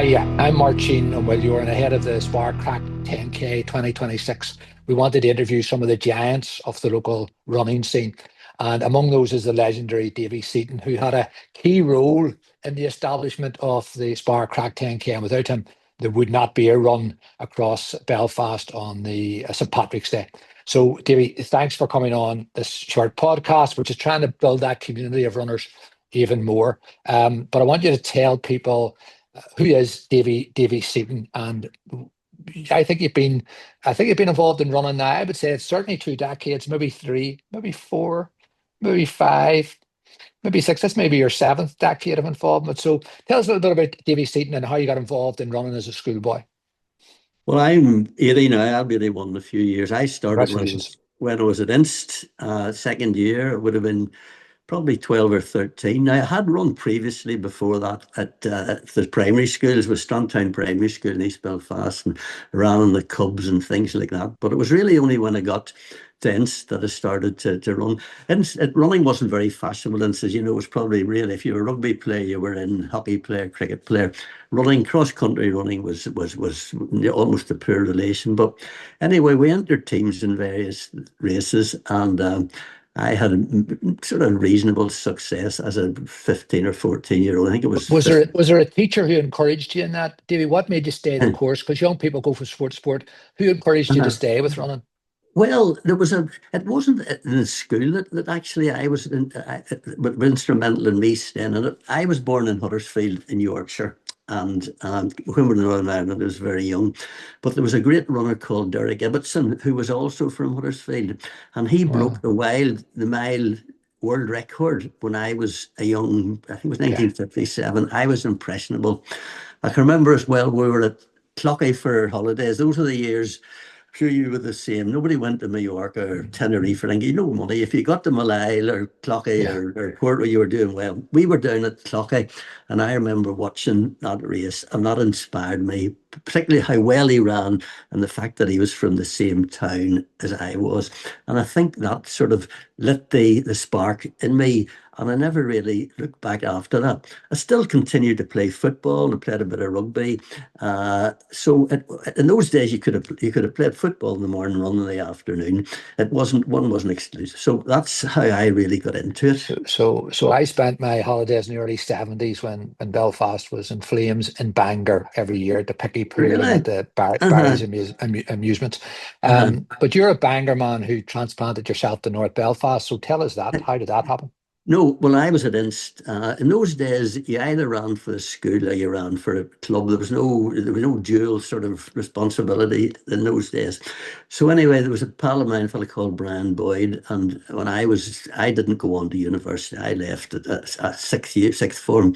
Hi, I'm Marcin O'Mwillior, and ahead of the SPAR Craic 10K 2026, we wanted to interview some of the giants of the local running scene. And among those is the legendary Davie Seaton, who had a key role in the establishment of the SPAR Craic 10K. And without him, there would not be a run across Belfast on the St. Patrick's Day. So, Davie, thanks for coming on this short podcast, which is trying to build that community of runners even more. But I want you to tell people who is Davie Seaton, and I think you've been involved in running now. I would say it's certainly 2 decades, maybe three, maybe four, maybe five, maybe six. This may be your seventh decade of involvement. So tell us a little bit about Davie Seaton and how you got involved in running as a schoolboy. Well, I'm 80 now. I'll be 81 in a few years. I started Congratulations. when I was at Inst, second year. It would have been probably 12 or 13. Now, I had run previously before that at the primary schools, with Strandtown Primary School in East Belfast, and ran in the Cubs and things like that. But it was really only when I got to Inst that I started to run. Running wasn't very fashionable. Inst, as you know, it was probably really, if you were a rugby player, you were in, hockey player, cricket player. Running, cross-country running was almost a poor relation. But anyway, we entered teams in various races, and I had a sort of reasonable success as a 15 or 14-year-old. I think it was Was there 15. was there a teacher who encouraged you in that, Davie? What made you stay the course? Because young people go from sport. Who encouraged you to stay with running? Well, it wasn't in the school that actually were instrumental in me staying in it. I was born in Huddersfield in Yorkshire, and when we were in Northern Ireland, I was very young. But there was a great runner called Derek Ibbotson, who was also from Huddersfield, and he broke Wow. the mile world record when I was a young, I think it was Okay. 1957. I was impressionable. I can remember as well, we were at Clockey for holidays. Those are the years. Sure, you were the same. Nobody went to Mallorca or Tenerife or anything. You know money. If you got to Malile or Clockey Yeah. or Porto, you were doing well. We were down at Clockey, and I remember watching that race, and that inspired me, particularly how well he ran and the fact that he was from the same town as I was. And I think that sort of lit the spark in me. And I never really looked back after that. I still continued to play football. I played a bit of rugby. In those days, you could have played football in the morning, run in the afternoon. One wasn't exclusive. So that's how I really got into it. So I spent my holidays in the early 70s when Belfast was in flames in Bangor every year at the Picky Pool and at Really? the Uh-huh. Barry's Amusements. Uh-huh. But you're a Bangor man who transplanted yourself to North Belfast. So tell us that. How did that happen? No, well, I was at Inst. In those days, you either ran for a school or you ran for a club. There was no dual sort of responsibility in those days. So anyway, there was a pal of mine, a fellow called Brian Boyd, and I didn't go on to university. I left at sixth form,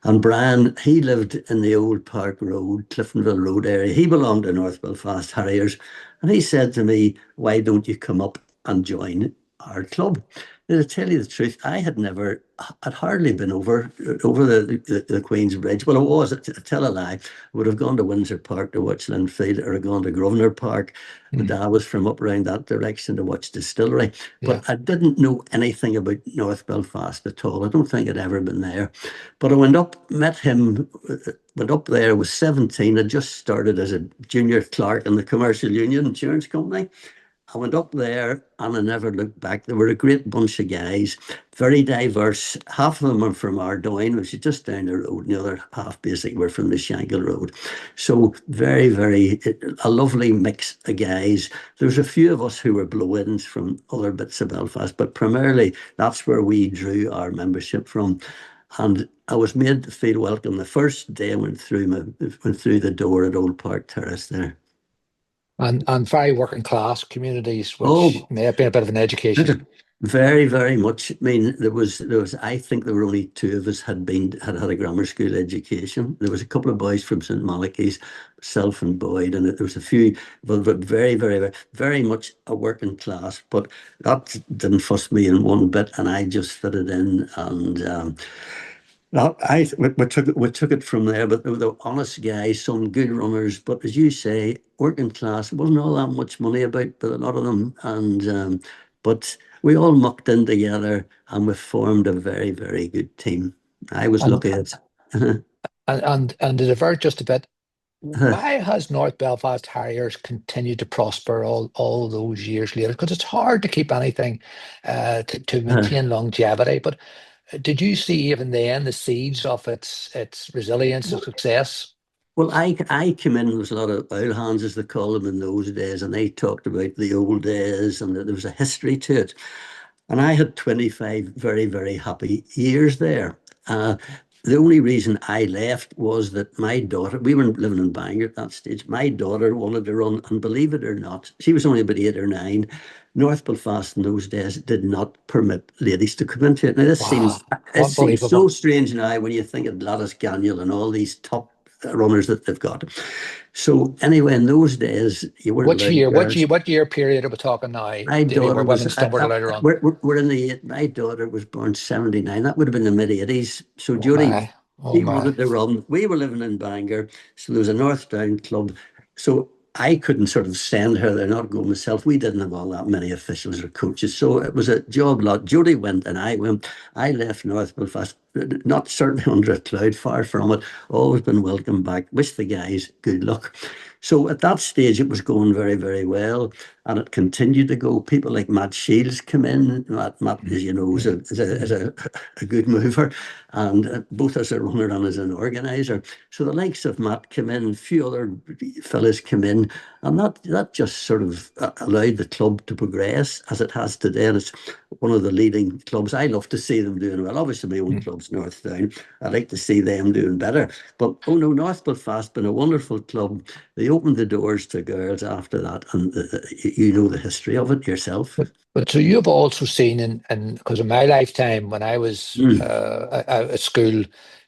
and Brian, he lived in the Old Park Road, Cliftonville Road area. He belonged to North Belfast Harriers, and he said to me, "Why don't you come up and join our club?" Now, to tell you the truth, I'd hardly been over the Queen's Bridge. Well, it was, I tell a lie, I would have gone to Windsor Park to watch Linfield, or gone to Grosvenor Park. My Hmm. dad was from up around that direction to watch Distillery. Yeah. But I didn't know anything about North Belfast at all. I don't think I'd ever been there. But I went up, met him, went up there, was 17. I just started as a junior clerk in the Commercial Union Insurance Company. I went up there and I never looked back. They were a great bunch of guys, very diverse. Half of them are from Ardoyne, which is just down the road, and the other half basically were from the Shankill Road. So very, very, a lovely mix of guys. There was a few of us who were blow-ins from other bits of Belfast, but primarily that's where we drew our membership from. And I was made to feel welcome the first day I went through the door at Old Park Terrace there. And very working class communities, which Oh, may have been a bit of an education. very, very much. I mean, there was. I think there were only two of us had a grammar school education. There was a couple of boys from St. Malachy's, self and Boyd, and there was a few, but very, very, very, very much a working class. But that didn't fuss me in one bit, and I just fitted in, and we took it from there. But they were honest guys, some good runners, but as you say, working class. Wasn't all that much money about, but a lot of them, and but we all mucked in together, and we formed a very, very good team. I was And lucky at. And to divert just a bit, why has North Belfast Harriers continued to prosper all those years later? Because it's hard to keep anything to maintain longevity. But did you see even then the seeds of its resilience and success? Well, I came in, there was a lot of oil hands, as they call them in those days, and they talked about the old days and that there was a history to it. And I had 25 very, very happy years there. Uh, the only reason I left was that my daughter, we were living in Bangor at that stage, my daughter wanted to run, and believe it or not, she was only about 8 or 9. North Belfast in those days did not permit ladies to come into it. Now, Wow, it seems so unbelievable. strange now when you think of Gladys Gagnon and all these top runners that they've got. So anyway, in those days, you weren't Which allowed year? girls. What year period are we talking now, My Davy, where daughter was, women still weren't allowed to run? we're in the, my daughter was born 79. That would have been the mid 80s. So Oh Judy, my, oh she my. wanted to run. We were living in Bangor. So there was a North Down club. So I couldn't sort of send her there, not go myself. We didn't have all that many officials or coaches. So it was a job lot. Judy went and I went. I left North Belfast, not certainly under a cloud, far from it. Always been welcome back. Wish the guys good luck. So at that stage, it was going very, very well, and it continued to go. People like Matt Shields come in. Matt, as you know, Mm. is Mm. a good mover, and both as a runner and as an organizer. So the likes of Matt come in, a few other fellas come in, and that just sort of allowed the club to progress as it has today. And it's one of the leading clubs. I love to see them doing well. Obviously, my own Mm. club's North Down. I like to see them doing better. But oh no, North Belfast been a wonderful club. They opened the doors to girls after that, and you know the history of it yourself. But so you've also seen in because in my lifetime when I was Mm. at school,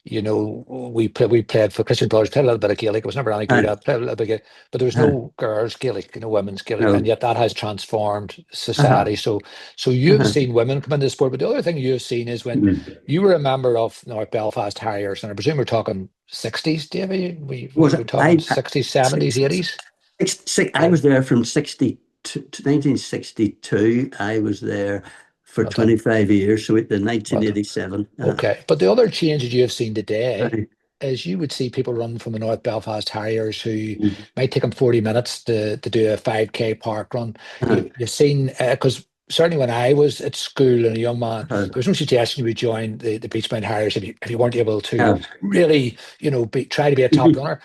we played for Christian Brothers, played a little bit of Gaelic. It was never any good. Uh, I played a little bit, of Gaelic, but there was uh, no girls Gaelic, women's Gaelic, and no. yet that has transformed Uh-huh. society. So you've Uh-huh. seen women come into the sport, but the other thing you've seen is when Mm. you were a member of North Belfast Harriers, and I presume we're talking 60s, Davy. Was We're talking 60s, 70s, six, 80s. I Yeah, was there from 60 to 1962. I was there for well done, 25 years, so the well done. 1987. Okay, but the other changes you have seen today Right. is you would see people run from the North Belfast Harriers who Mm. might take them 40 minutes to do a 5K park run. Uh-huh. You've seen, because certainly when I was at school and a young man, Uh-huh. there was no suggestion you would join the Beachmount Harriers if you weren't able to Uh, really, try to be a top runner.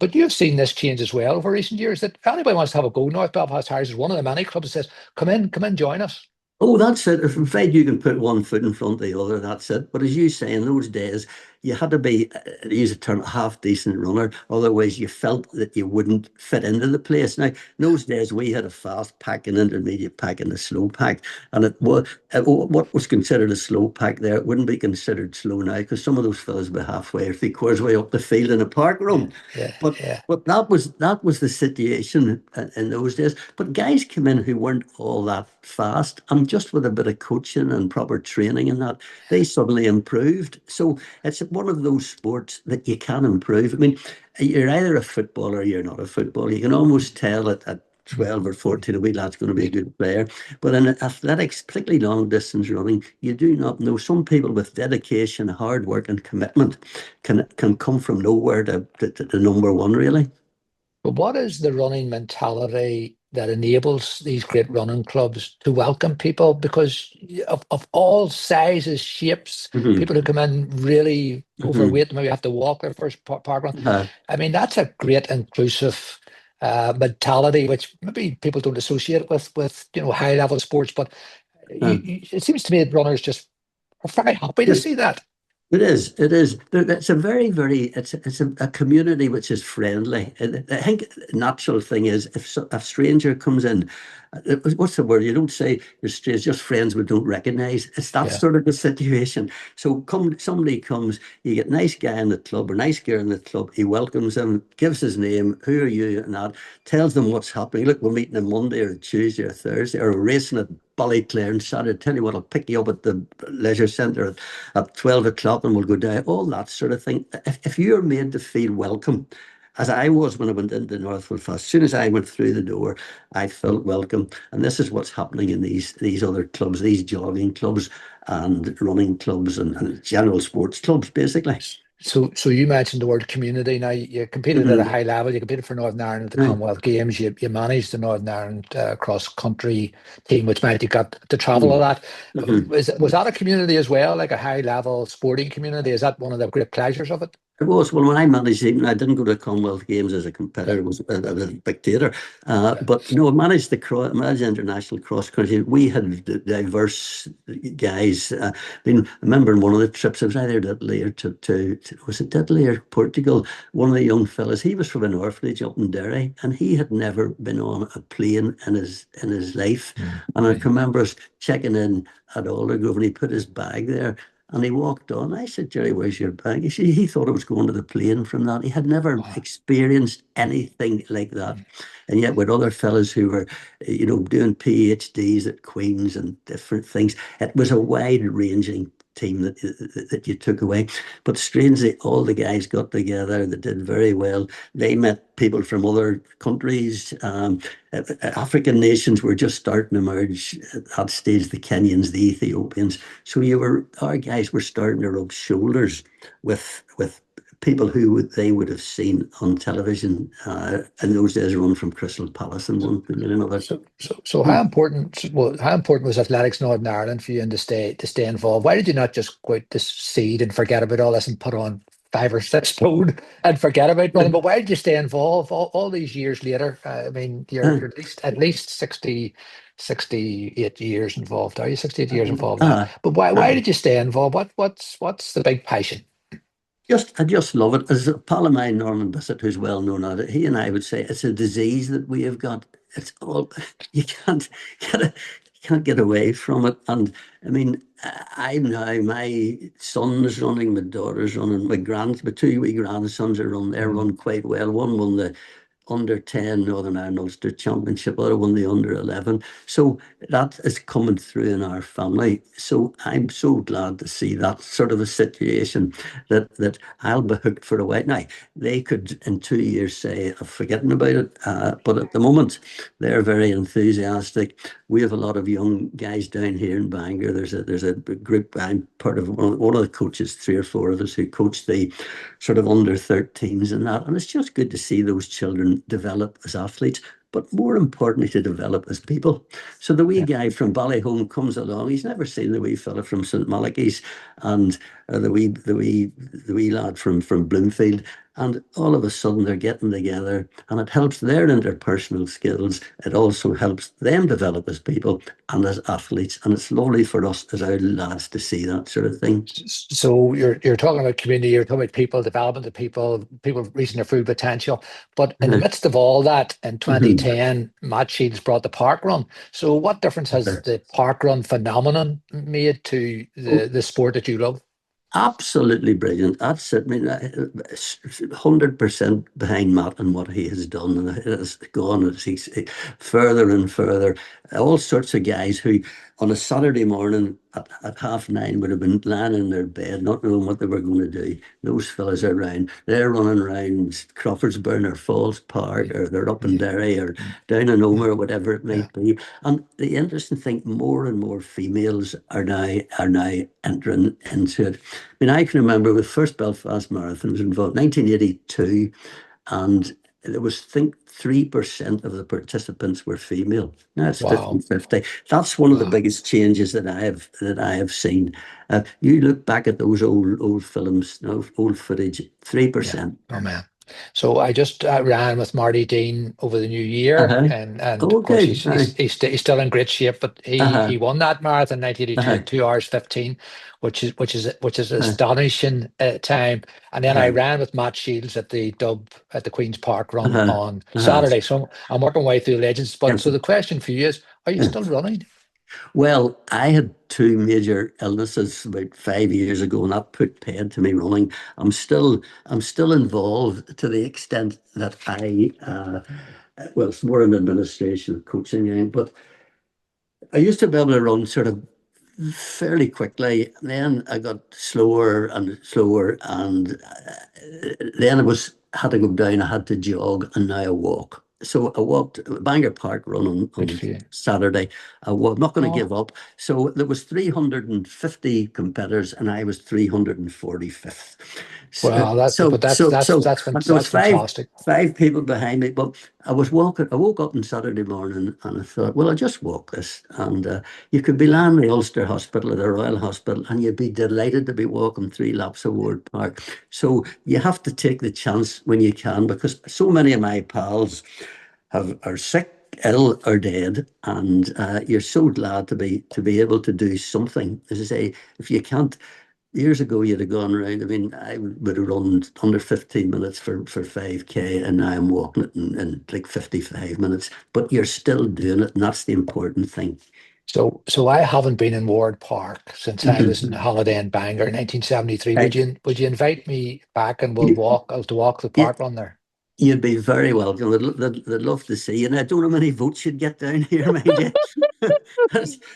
But you've seen this change as well over recent years that if anybody wants to have a go, North Belfast Harriers is one of the many clubs that says, come in, join us. Oh, that's it. If I'm afraid you can put one foot in front of the other, that's it. But as you say, in those days, you had to be, to use a term, a half decent runner. Otherwise, you felt that you wouldn't fit into the place. Now, in those days, we had a fast pack, an intermediate pack, and a slow pack. And what was considered a slow pack there, it wouldn't be considered slow now because some of those fellas would be halfway or 3/4 way up the field in a park Yeah, run. yeah, But yeah. but that was the situation in those days. But guys came in who weren't all that fast, and just with a bit of coaching and proper training and that, they suddenly improved. So it's one of those sports that you can improve. I mean, you're either a footballer or you're not a footballer. You can almost tell at Mm. 12 or 14 a wee lad's going to be a good player. But in athletics, particularly long distance running, you do not know. Some people with dedication, hard work, and commitment can come from nowhere to number one, really. But what is the running mentality that enables these great running clubs to welcome people? Because of all sizes, shapes, Hmm. people who come in really Hmm. overweight, maybe have to walk their first park run. Uh, I mean, that's a great inclusive mentality, which maybe people don't associate with high level sports. But uh, it seems to me that runners just are very happy to just see that. It is. It is. It's a very, very. It's a community which is friendly. And I think the natural thing is if a stranger comes in, what's the word? You don't say you're strangers, just friends we don't recognise. It's that Yeah. sort of the situation. So somebody comes, you get nice guy in the club or nice girl in the club. He welcomes them, gives his name, who are you, and that tells them what's happening. Look, we're meeting on Monday or Tuesday or Thursday, or we're racing at Ballyclare on Saturday. Tell you what, I'll pick you up at the leisure centre at 12 o'clock and we'll go down, all that sort of thing. If you're made to feel welcome, as I was when I went into North Belfast, as soon as I went through the door, I felt welcome. And this is what's happening in these other clubs, these jogging clubs and running clubs and general sports clubs, basically. So you mentioned the word community. Now you competed at a Mhm. high level. You competed for Northern Ireland at the Right. Commonwealth Games. You managed the Northern Ireland cross country team, which meant you got to travel a Mhm. lot. Mhm. Was that a community as well, like a high level sporting community? Is that one of the great pleasures of it? It was. Well, when I managed Seaton, I didn't go to Commonwealth Games as a competitor, Yeah, I was a spectator. yeah. But no, I managed managed international cross country. We had diverse guys. I mean, I remember in one of the trips, I was either to Italy or was it Italy or Portugal? One of the young fellas, he was from an orphanage up in Derry, and he had never been on a plane in his life. Mm, And I right. can remember us checking in at Aldergrove, and he put his bag there. And he walked on. I said, Jerry, where's your bag? He thought I was going to the plane from that. He had never Wow. experienced anything like that. Mm, And yet with other fellas who were, doing PhDs at Queen's and different things, it was a wide ranging team that you took away. But strangely, all the guys got together. They did very well. They met people from other countries. African nations were just starting to emerge at that stage, the Kenyans, the Ethiopians. So our guys were starting to rub shoulders with people who they would have seen on television in those days, run from Crystal Palace and one thing and another. So how important, well, how important was athletics Northern Ireland for you and to stay involved? Why did you not just go out to seed and forget about all this and put on 5 or 6 stone and forget about running? But why did you stay involved all these years later? I mean, you're at least 68 years involved. Are you 68 years involved now? Uh, But why uh, did you stay involved? What's the big passion? I just love it. As a pal of mine, Norman Bissett, who's well known at it, he and I would say it's a disease that we have got. It's all you can't get away from it. And I mean, I'm now my son's running, my daughter's running, my 2 wee grandsons are run. They Mm, run quite well. One won the under 10 Northern Ireland Ulster Championship. The other won the under 11. So that is coming through in our family. So I'm so glad to see that sort of a situation that I'll be hooked for a while. Now, they could in 2 years say, I'm forgetting about it. But at the moment, they're very enthusiastic. We have a lot of young guys down here in Bangor. There's a group, I'm part of one of the coaches, 3 or 4 of us who coach the sort of under 13s and that. And it's just good to see those children develop as athletes, but more importantly, to develop as people. So the wee yeah. guy from Ballyholme comes along. He's never seen the wee fella from St. Malachy's and the wee lad from Bloomfield. And all of a sudden they're getting together and it helps their interpersonal skills. It also helps them develop as people and as athletes. And it's lovely for us as our lads to see that sort of thing. So you're talking about community, you're talking about people, development of people reaching their full potential. But in the Uh, midst of all that, in mhm. 2010, Matt Shields brought the park run. So what difference has the park run phenomenon made to the sport that you love? Absolutely brilliant. That's it. I mean, 100% behind Matt and what he has done. And it has gone he's further and further. All sorts of guys who, on a Saturday morning at 9:30, would have been lying in their bed, not knowing what they were going to do. Those fellas are around. They're running around Crawfordsburn or Falls Park, or they're up in Yeah, Derry or yeah, down in yeah, Omer or whatever it yeah. might be. And the interesting thing, more and more females are now entering into it. I mean, I can remember the first Belfast Marathon was involved 1982, and there was, I think, 3% of the participants were female. Now it's Wow, 50-50. That's one of the wow. biggest changes that I have seen. You look back at those old films, no, old footage, Yeah. 3%. Oh man. So I just ran with Marty Dean over the new year, Uh-huh. and of Oh, course good. he's he's he's, st he's still in great shape. But he Uh-huh. he won that marathon in 1982 Uh-huh. in 2 hours 15, which is Uh-huh. astonishing time. And then I Uh-huh. ran with Matt Shields at the Queen's Park run Uh-huh. on Uh-huh. Saturday. So I'm working my way through legends. But Yes. so the question for you is, are you still running? Well, I had 2 major illnesses about 5 years ago, and that put paid to me running. I'm still involved to the extent that well, it's more an administration coaching game, but I used to be able to run sort of fairly quickly. Then I got slower and slower, and then it was had to go down. I had to jog, and now I walk. So I walked Bangor Park run Good on for you. Saturday. I was not going to Oh, give up. So there was 350 competitors, and I was 345th. Well, There was that's fantastic. five people behind me, but I woke up on Saturday morning and I thought, well, I'll just walk this. And you could be landing the Ulster Hospital or the Royal Hospital and you'd be delighted to be walking 3 laps of Ward Park. So you have to take the chance when you can, because so many of my pals are sick, ill, or dead, and you're so glad to be able to do something. As I say, if you can't, years ago you'd have gone around. I mean, I would have run under 15 minutes for 5K, and now I'm walking it in like 55 minutes. But you're still doing it, and that's the important thing. So I haven't been in Ward Park since I was in holiday in Bangor in 1973. Right. Would you invite me back and You, I'll to walk the you, park run there? you'd be very welcome. They'd love to see you. And I don't know how many votes you'd get down here, mind you.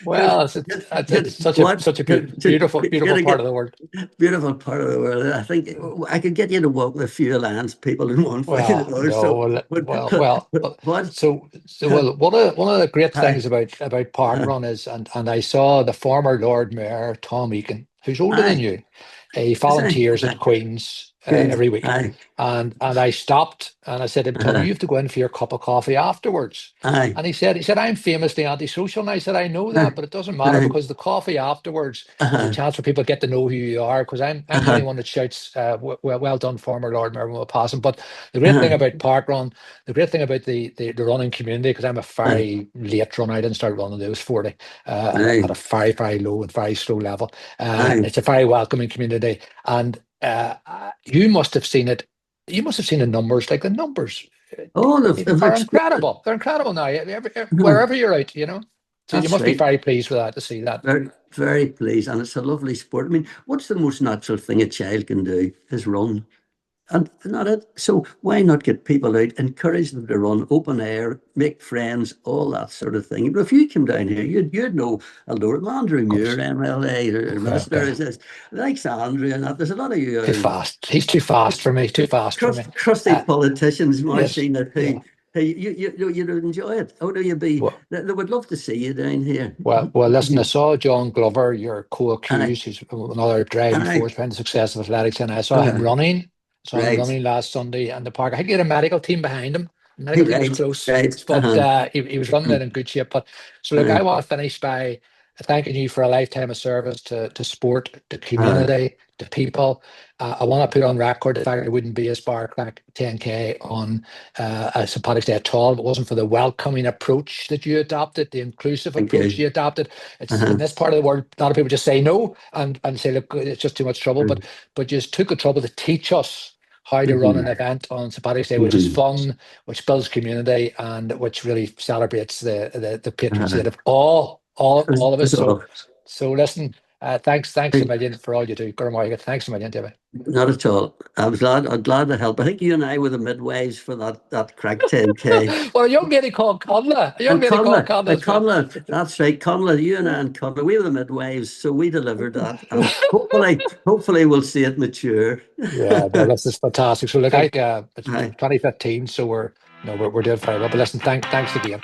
Well, it's such a beautiful part of Get the world. beautiful part of the world. I think I could get you to walk with a few Alliance people in one fight or Well, another. no, So, what? well, one of the great Aye, things about Park aye, Run is, and I saw the former Lord Mayor Tom Egan, who's older than aye, you. He is I? volunteers at Aye, Queen's good. every week, Aye, and I stopped and I said to him, Tom, you uh, have to go in for your cup of coffee afterwards. aye, And he said, I'm famously antisocial. And I said, I know aye, that, but it doesn't matter aye, because the coffee afterwards is a uh, chance for people to get to know who you are. Because I'm the only uh, one that shouts, well done, former Lord Mayor, when we pass him. But the great thing uh, about Park Run, the great thing about the running community, because I'm a aye, very late runner, I didn't start running until I was 40, at a aye, very, very low and very slow level. aye. It's a very welcoming community. And you must have seen it. You must have seen the numbers, like the numbers Oh, they've are exploded. incredible. They're incredible now. Wherever you're out. So you That's must be right. very pleased with that to see that. Very, very pleased. And it's a lovely sport. I mean, what's the most natural thing a child can do is run. And not it. So why not get people out, encourage them to run open air, make friends, all that sort of thing. But if you come down here, you'd know Lord Andrew Of Muir, course. MLA, or Okay, Minister, okay. is this, likes Andrew and that. There's a lot of you Too fast. He's too fast for me. Too fast for me. crusty politicians, Yes. Marcin, Yeah. who you'd enjoy it. Oh, no, Well, they would love to see you down here. listen, I saw John Glover, your Aye, co-accused, who's another driving aye, force behind the success of athletics, and I saw him uh, running. I saw him right, running last Sunday in the park. I think he had a medical team behind him. The medical team was right, close, right, but he was running it in good shape. But so look, I aye, want to finish by thanking you for a lifetime of service to sport, to aye, community, to people. I want to put on record the fact there wouldn't be a SPAR Craic 10K on a St. Patrick's Day at all. If it wasn't for the welcoming approach that you adopted, the inclusive thank approach you. you adopted. It's in Uh-huh. this part of the world, a lot of people just say no and say, look, it's just too much trouble. But just took the trouble to teach us how to run Mhm, an event on St. Patrick's Day, which is mhm, fun, which builds community, and which really celebrates the patron uh-huh. saint of all of us. That's So all. listen, thanks a million for all you do. Gurmaga, thanks a million, David. Not at all. I'm glad to help. I think you and I were the midwives for that crack 10K. Well, a young lady called Conla, And Has been. That's right. Conla, you and I and Conla, we were the midwives, so we delivered that. And hopefully we'll see it mature. Yeah, no, that's just fantastic. So look, it's Aye. 2015, so we're doing very well. But listen, thanks again.